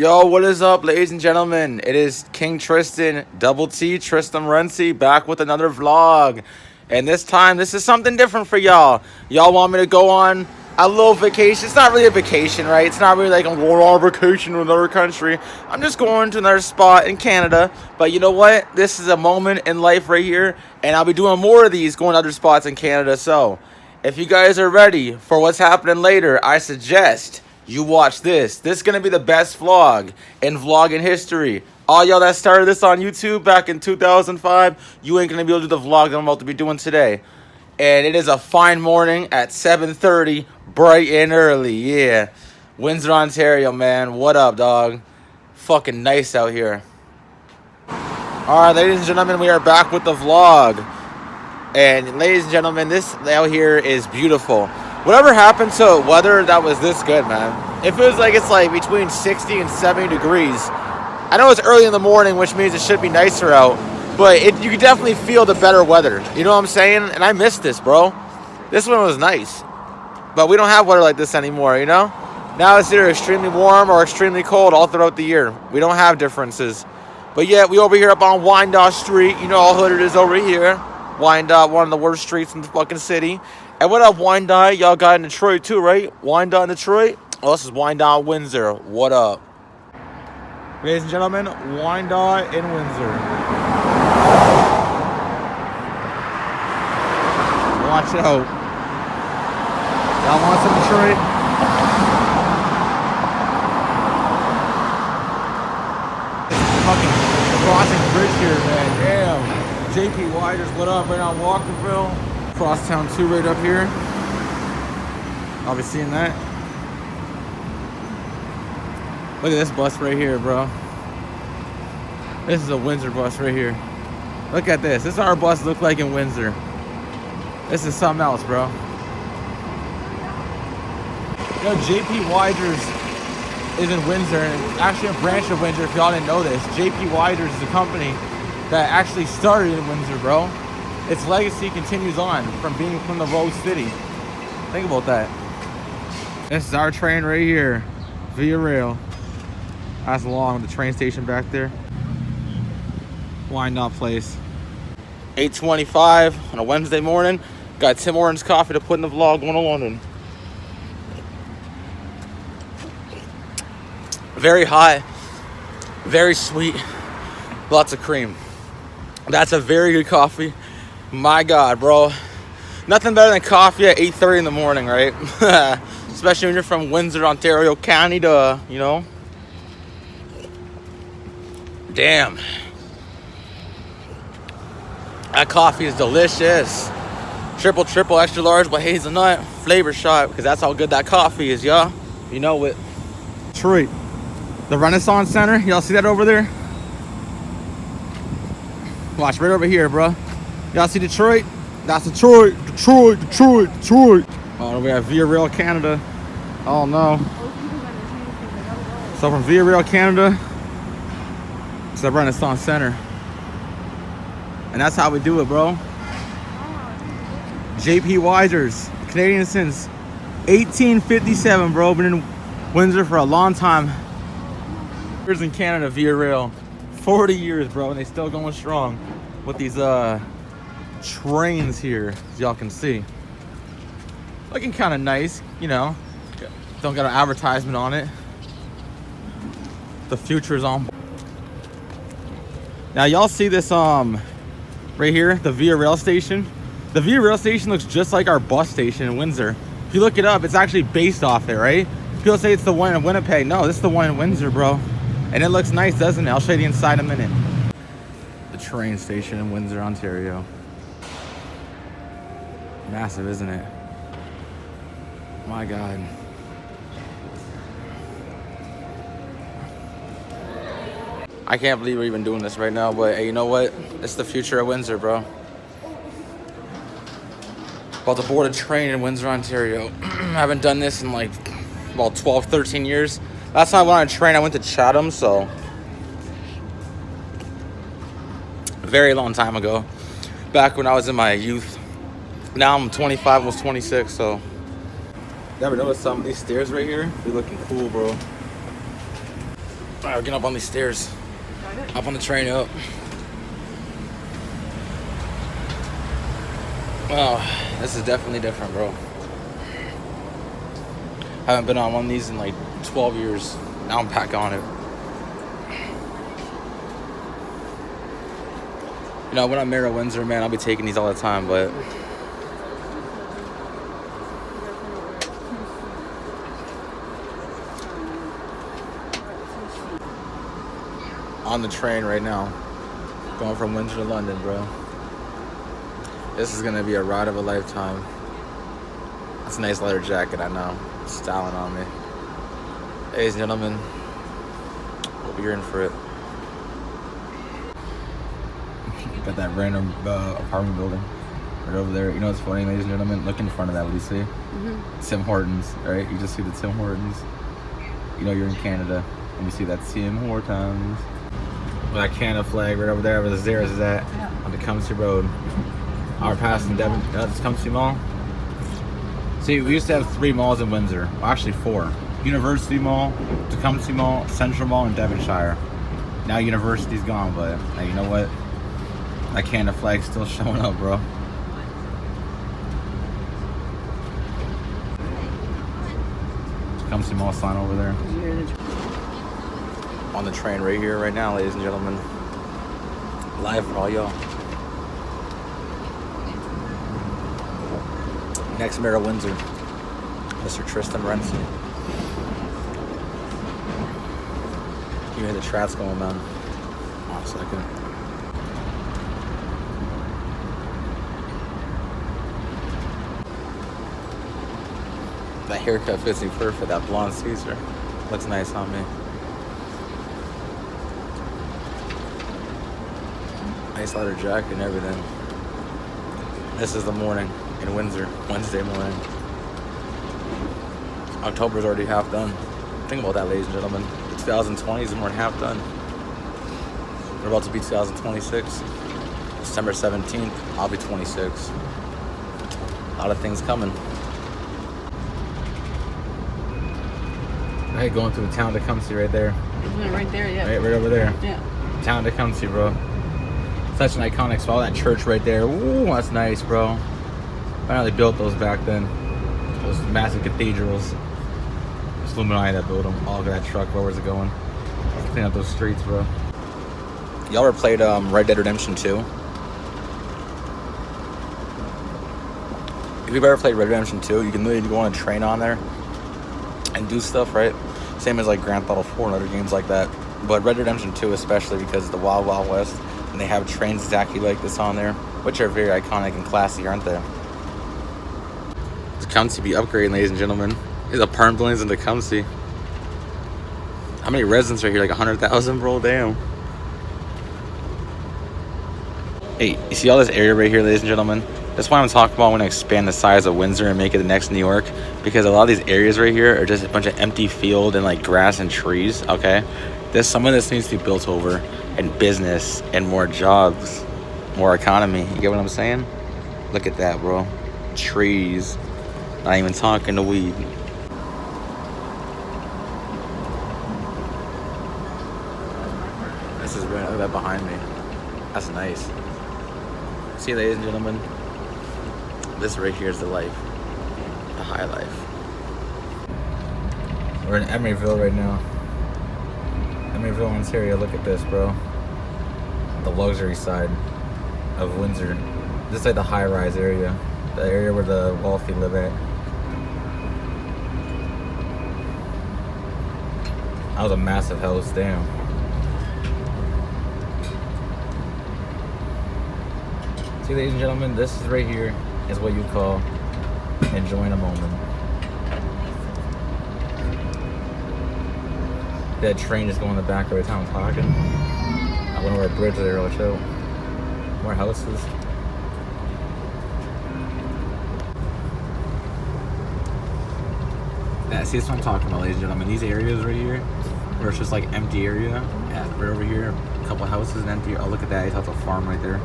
Yo, what is up, ladies and gentlemen? It is King Tristan, Double T, Tristan Renzi, back with another vlog. And this time, this is something different for y'all. Y'all want me to go on a little vacation. It's not really a vacation, right? It's not really like I'm going on vacation to another country. I'm just going to another spot in Canada. But you know what? This is a moment in life right here. And I'll be doing more of these going to other spots in Canada. So, if you guys are ready for what's happening later, I suggest you watch this. This is going to be the best vlog in vlogging history. All y'all that started this on YouTube back in 2005, you ain't going to be able to do the vlog that I'm about to be doing today. And it is a fine morning at 7:30, bright and early. Yeah. Windsor, Ontario, man. What up, dog? Fucking nice out here. Alright, ladies and gentlemen, we are back with the vlog. And ladies and gentlemen, this out here is beautiful. Whatever happened to weather that was this good, man? It feels like it's like between 60 and 70 degrees. I know it's early in the morning, which means it should be nicer out, but you can definitely feel the better weather. You know what I'm saying? And I miss this, bro. This one was nice. But we don't have weather like this anymore, you know? Now it's either extremely warm or extremely cold all throughout the year. We don't have differences. But yet, we over here up on Windsor Street. You know how hood it is over here. Windsor, one of the worst streets in the fucking city. And what up, Windsor? Y'all got in Detroit too, right? Windsor in Detroit? Oh, this is Windsor, Windsor. What up? Ladies and gentlemen, Windsor in Windsor. Watch out. Y'all want some Detroit? This is fucking crossing bridge here, man. Damn. JP Widers, what up? Right on Walkerville. Crosstown 2 right up here. I'll be seeing that. Look at this bus right here, bro. This is a Windsor bus right here. Look at this. This is what our bus look like in Windsor. This is something else, bro. Yo, JP Widers is in Windsor, and it's actually a branch of Windsor if y'all didn't know this. JP Widers is a company that actually started in Windsor, bro. Its legacy continues on from being from the Rose City. Think about that. This is our train right here, Via Rail. That's along the train station back there. Windsor Place. 8:25 on a Wednesday morning. Got Tim Hortons coffee to put in the vlog going to London. Very hot, very sweet, lots of cream. That's a very good coffee. My God, bro. Nothing better than coffee at 8:30 in the morning, right? Especially when you're from Windsor, Ontario, Canada, you know? Damn. That coffee is delicious. Triple, extra large with hazelnut flavor shot, because that's how good that coffee is, y'all. You know it. Detroit. The Renaissance Center. Y'all see that over there? Watch, right over here, bro. Y'all see Detroit? That's Detroit. Oh, we have Via Rail Canada. Oh, no. So from Via Rail Canada to the Renaissance Center. And that's how we do it, bro. JP Widers, Canadian since 1857, bro. Been in Windsor for a long time. Years in Canada, Via Rail. 40 years, bro, and they still going strong with these trains here, as y'all can see. Looking kind of nice, you know. Don't got an advertisement on it. The future's on. Now y'all see this right here, the Via Rail station. The Via Rail station looks just like our bus station in Windsor. If you look it up, it's actually based off it, right? People say it's the one in Winnipeg. No, this is the one in Windsor, bro. And it looks nice, doesn't it? I'll show you the inside in a minute. The train station in Windsor, Ontario. Massive, isn't it? My God. I can't believe we're even doing this right now, but hey, you know what? It's the future of Windsor, bro. About to board a train in Windsor, Ontario. I haven't done this in like about 12, 13 years. Last time I went on a train, I went to Chatham, so a very long time ago. Back when I was in my youth. Now I'm 25, almost 26, so. You ever notice some of these stairs right here? They're looking cool, bro. Alright, we're getting up on these stairs. Up on the train, up. Wow, this is definitely different, bro. I haven't been on one of these in like 12 years. Now I'm back on it. You know, when I'm here at Windsor, man, I'll be taking these all the time, but on the train right now, going from Windsor to London, bro. This is gonna be a ride of a lifetime. It's a nice leather jacket, I know. It's styling on me. Ladies and gentlemen, we'll be here in for it. Got that random apartment building right over there. You know what's funny, ladies and gentlemen? Look in front of that. What do you see? Tim Hortons, right? You just see the Tim Hortons. You know you're in Canada, and you see that Tim Hortons. With that Canada flag right over there where the Zara's is at, on the Tecumseh Road. Our passing Devon, Tecumseh Mall. See, we used to have 3 malls in Windsor. Well, actually 4. University Mall, Tecumseh Mall, Central Mall, and Devonshire. Now University's gone, but hey, you know what? That Canada flag's still showing up, bro. Tecumseh Mall sign over there. On the train right here, right now, ladies and gentlemen. Live for all y'all. Next mayor of Windsor, Mr. Tristan Renzi. You hear the trats going, man. Hold on a second. That haircut fits me perfect. That blonde Caesar looks nice on me. Nice leather jacket and everything. This is the morning in Windsor, Wednesday morning. October's already half done. Think about that, ladies and gentlemen. 2020 is more than half done. We're about to be 2026. December 17th, I'll be 26. A lot of things coming. Hey, going through the town of Tecumseh right there. Right there, yeah. Right over there. Yeah. Town of Tecumseh, bro. Such an iconic spot. That church right there. Ooh, that's nice, bro. I know they built those back then. Those massive cathedrals. It's Illuminati that built them. All over that truck. Where was it going? Clean up those streets, bro. Y'all ever played Red Dead Redemption 2? If you've ever played Red Dead Redemption 2, you can literally go on a train on there and do stuff, right? Same as like Grand Theft Auto 4 and other games like that. But Red Dead Redemption 2 especially, because it's the Wild Wild West, and they have trains exactly like this on there, which are very iconic and classy, aren't they? Tecumseh be upgrading, ladies and gentlemen. These apartment buildings in Tecumseh. How many residents are here? Like 100,000, bro? Damn. Hey, you see all this area right here, ladies and gentlemen? That's why I'm talking about I want to expand the size of Windsor and make it the next New York, because a lot of these areas right here are just a bunch of empty field and like grass and trees, okay? Some of this needs to be built over, and business and more jobs, more economy. You get what I'm saying? Look at that, bro. Trees. Not even talking to weed. This is right, look at that behind me. That's nice. See, ladies and gentlemen, this right here is the life, the high life. We're in Emeryville right now. Emeryville, Ontario. Look at this, bro. The luxury side of Windsor. This is like the high-rise area, the area where the wealthy live at. That was a massive house, damn. See, ladies and gentlemen, this is right here is what you call enjoying a moment. That train is going in the back every time I'm talking. I wonder where a bridge there, I'll show. More houses. Yeah, see, that's what I'm talking about, ladies and gentlemen. These areas right here, where it's just like empty area. Yeah, right over here, a couple houses and empty. Oh, look at that. That's a farm right there.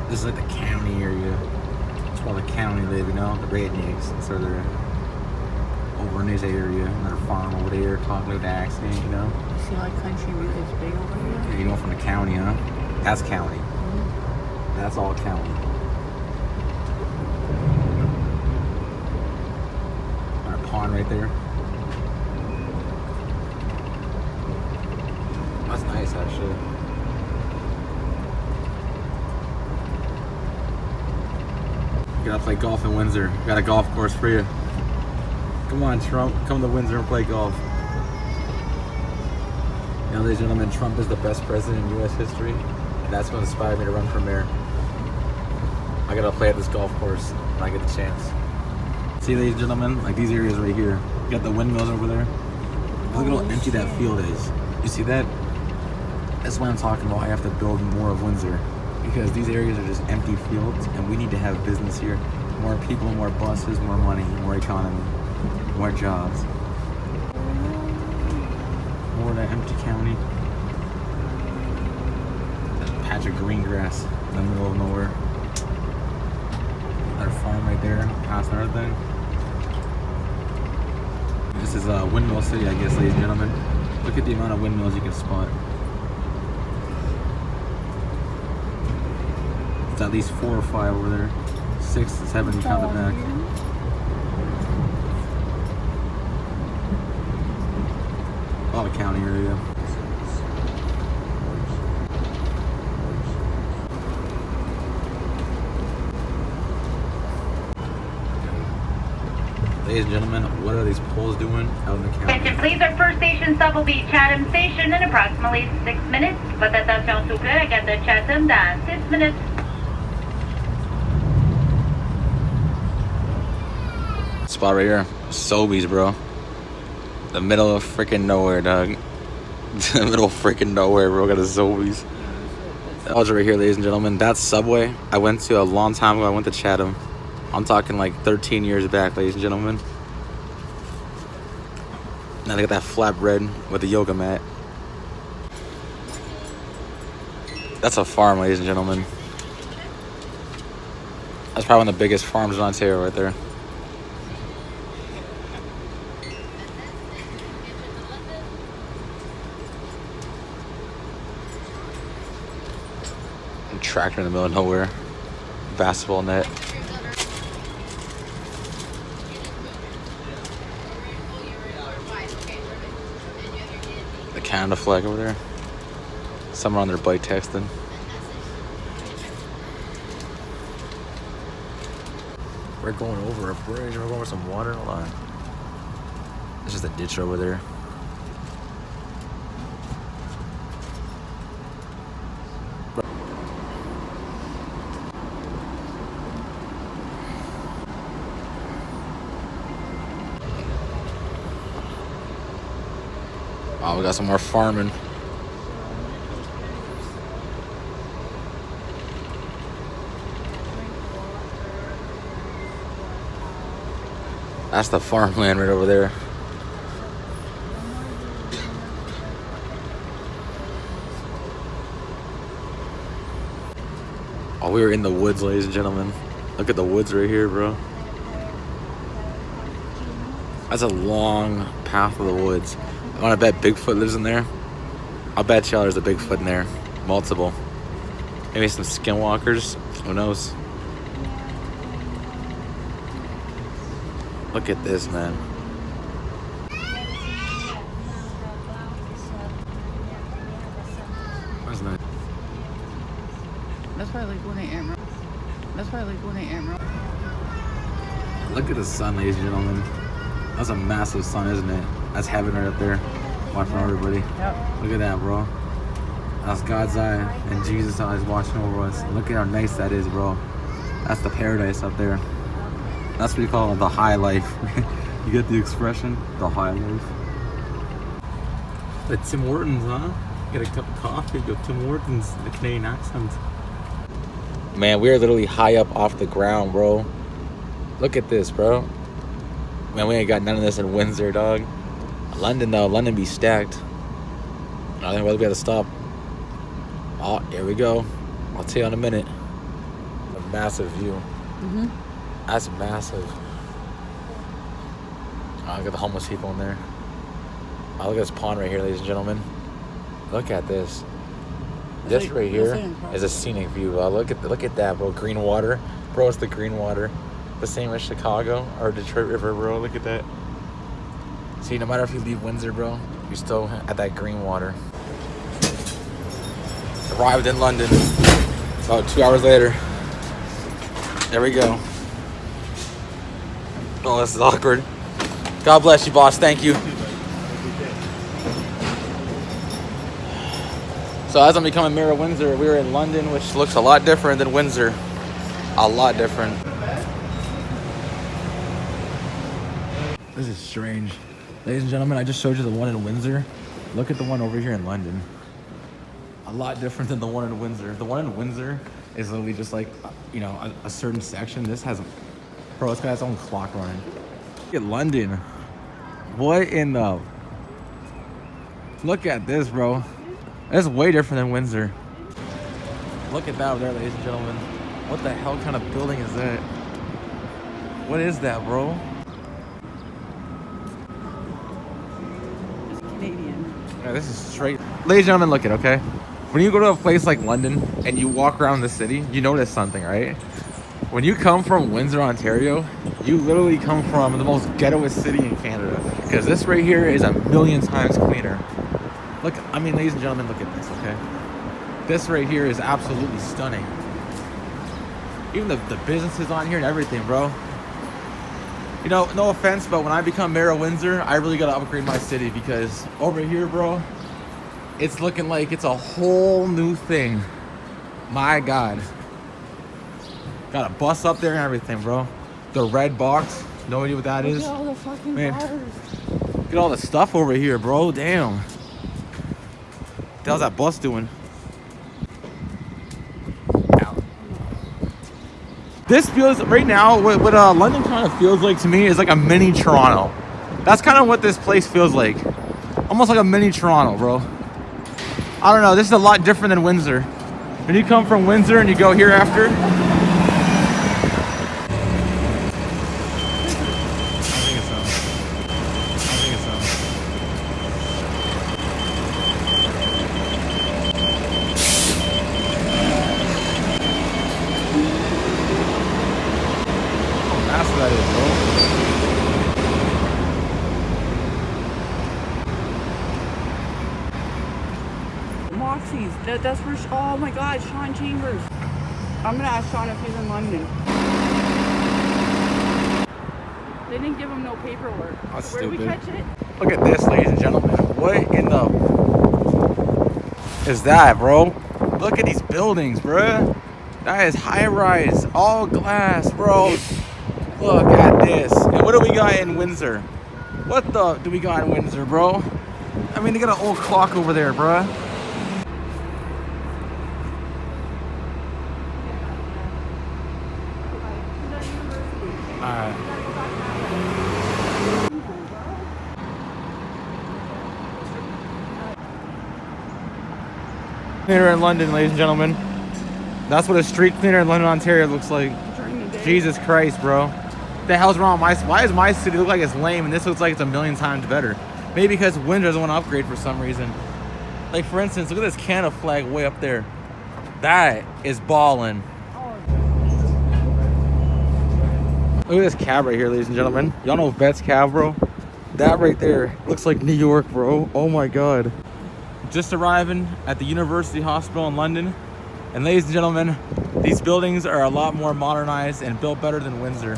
This is like the county area. It's where the county live, you know? The rednecks. That's where they're over in this area. Another farm over there, talking with the accent, you know. You see like country music's big over here? Yeah, you know, from the county, huh? That's county. That's all county. Our pond right there. That's nice, actually. You gotta play golf in Windsor. We got a golf course for you. Come on, Trump. Come to Windsor and play golf. You know, ladies and gentlemen, Trump is the best president in U.S. history. And that's what inspired me to run for mayor. I gotta play at this golf course when I get the chance. See, ladies and gentlemen, like these areas right here. You got the windmills over there. Look at how empty that field is. You see that? That's why I'm talking about I have to build more of Windsor. Because these areas are just empty fields and we need to have business here. More people, more buses, more money, more economy, more jobs. More of that empty county. That patch of green grass in the middle of nowhere. Another farm right there, past another thing. This is Windmill City, I guess, ladies and gentlemen. Look at the amount of windmills you can spot. It's at least 4 or 5 over there. 6 to 7, you count the back. A lot of county area. Ladies and gentlemen, what are these poles doing out in the county? Attention please, our first station stop will be Chatham Station in approximately 6 minutes. Votre attention s'il vous plaît, à gare de Chatham dans 6 minutes. Spot right here, Sobeys, bro. The middle of freaking nowhere, dog. The middle of freaking nowhere, bro. Got a Sobeys. That was right here, ladies and gentlemen. That's Subway. I went to a long time ago. I went to Chatham. I'm talking like 13 years back, ladies and gentlemen. Now look at that flatbread with the yoga mat. That's a farm, ladies and gentlemen. That's probably one of the biggest farms in Ontario right there. Tractor in the middle of nowhere. Basketball net. The Canada flag over there. Someone on their bike texting. We're going over a bridge. We're going over some water. Hold on. There's just a ditch over there. Oh, we got some more farming. That's the farmland right over there. Oh, we were in the woods, ladies and gentlemen. Look at the woods right here, bro. That's a long path of the woods. I want to bet Bigfoot lives in there. I'll bet y'all there's a Bigfoot in there. Multiple. Maybe some skinwalkers. Who knows? Look at this, man. That's nice. That's probably like one emerald. That's probably like one emerald. Look at the sun, ladies and gentlemen. That's a massive sun, isn't it? That's heaven right up there. Watching everybody. Yep. Look at that, bro. That's God's eye and Jesus' eyes watching over us. Look at how nice that is, bro. That's the paradise up there. That's what you call the high life. You get the expression? The high life. The Tim Hortons, huh? Get a cup of coffee, go Tim Hortons, the Canadian accent. Man, we are literally high up off the ground, bro. Look at this, bro. Man, we ain't got none of this in Windsor, dog. London, though. London be stacked. I think we gotta stop. Oh, here we go. I'll tell you in a minute. A massive view. Mm-hmm. That's massive. Oh, I got the homeless people in there. Oh, look at this pond right here, ladies and gentlemen. Look at this. It's This like- right here it's like- is a scenic view. Look at that, bro. Green water, bro. It's the green water. The same as Chicago or Detroit River, bro. Look at that. See, no matter if you leave Windsor, bro, you're still at that green water. Arrived in London about 2 hours later. There we go. Oh, this is awkward. God bless you, boss. Thank you. So as I'm becoming mayor of Windsor, we were in London, which looks a lot different than Windsor. A lot different. This is strange. Ladies and gentlemen, I just showed you the one in Windsor. Look at the one over here in London. A lot different than the one in Windsor. The one in Windsor is literally just like, you know, a certain section. This has, bro, it's got its own clock running. Look at London. What in the... Look at this, bro. That's way different than Windsor. Look at that over there, ladies and gentlemen. What the hell kind of building is that? What is that, bro? It's Canadian. Yeah, this is straight. Ladies and gentlemen, look at, okay? When you go to a place like London and you walk around the city, you notice something, right? When you come from Windsor, Ontario, you literally come from the most ghettoest city in Canada. Because this right here is a million times cleaner. Look, I mean, ladies and gentlemen, look at this, okay? This right here is absolutely stunning. Even the businesses on here and everything, bro. You know, no offense, but when I become mayor of Windsor, I really gotta upgrade my city because over here, bro, it's looking like it's a whole new thing. My God. Got a bus up there and everything, bro. The red box, no idea what that is. Look at all the fucking Man. cars. Look at all the stuff over here, bro. Damn. What the hell's that bus doing? This feels, right now, what London kind of feels like to me is like a mini Toronto. That's kind of what this place feels like. Almost like a mini Toronto, bro. I don't know, this is a lot different than Windsor. When you come from Windsor and you go here after. That's what that is, bro. Moxie's. That's where. Oh my God, Sean Chambers. I'm gonna ask Sean if he's in London. They didn't give him no paperwork. That's Where did we stupid. catch it? Look at this, ladies and gentlemen. What in the is that, bro? Look at these buildings, bro. That is high rise, all glass, bro. Look at this. And what do we got in Windsor? What the do we got in Windsor, bro? I mean, they got an old clock over there, bro. Alright. Cleaner in London, ladies and gentlemen. That's what a street cleaner in London, Ontario looks like. During the day. Jesus Christ, bro. What the hell's wrong with my... Why does my city look like it's lame and this looks like it's a million times better? Maybe because Windsor doesn't want to upgrade for some reason. Like, for instance, look at this Canada flag way up there. That is ballin'. Look at this cab right here, ladies and gentlemen. Y'all know Bet's cab, bro? That right there looks like New York, bro. Oh my God. Just arriving at the University Hospital in London. And ladies and gentlemen, these buildings are a lot more modernized and built better than Windsor.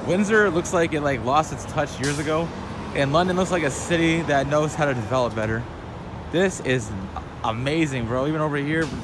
Windsor looks like it lost its touch years ago. And London looks like a city that knows how to develop better. This is amazing, bro. Even over here, damn.